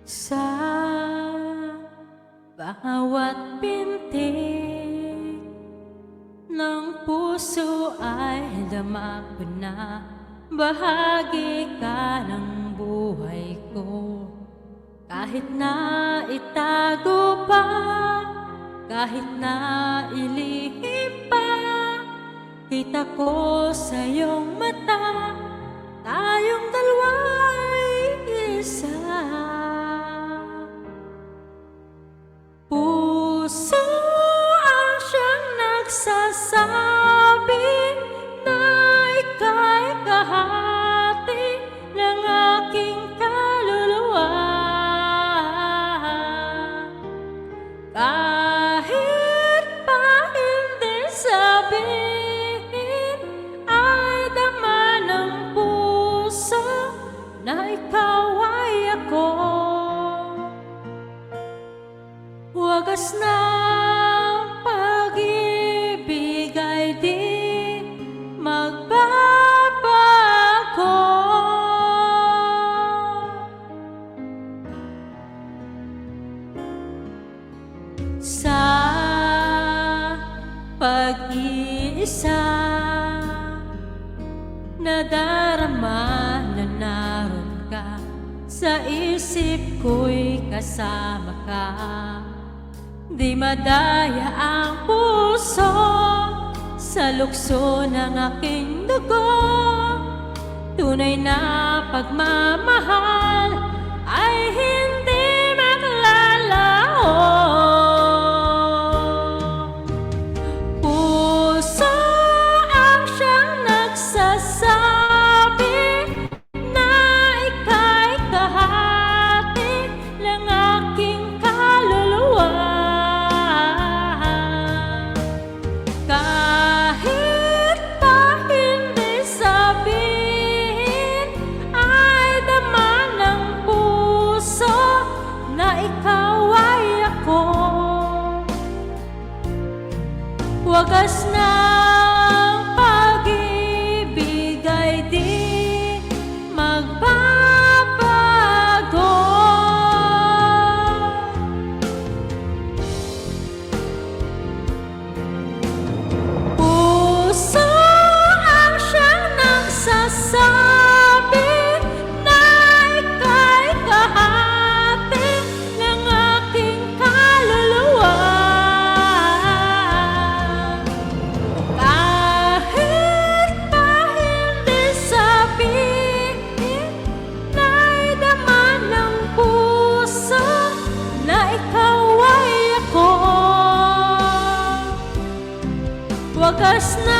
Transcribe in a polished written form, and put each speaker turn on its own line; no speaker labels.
Sa bawat pintig ng puso ay dama ko na bahagi ka ng buhay ko. Kahit na itago pa, kahit na ilihim pa, kita ko sa iyong mata, tayong dalawa ay isa. Puso ang siyang nagsasabi na ika'y kahati ng aking kaluluwa. Kahit pa hindi sabihin, ay dama ng puso na ikaw ay ako. Wagas ng pag-ibig ay di magbabago. Sa pag-iisa, nadarama na naroon ka, sa isip ko'y kasama ka. Di madaya ang puso sa lukso ng aking dugo. Tunay na pagmamahal ay hindi maglalaho. Puso ang siyang nagsasabi na ika'y kahati ng aking kaluluwa. Kahit pa hindi sabihin, ay dama ng puso na ikaw ay ako. Wagas ng pag-ibig ay di magbabago. Puso ang siyang nagsasabi na ika'y kahati ng aking kaluluwa. Kahit pa hindi sabihin, na'y dama ng puso na ikaw ay ako. Wagas na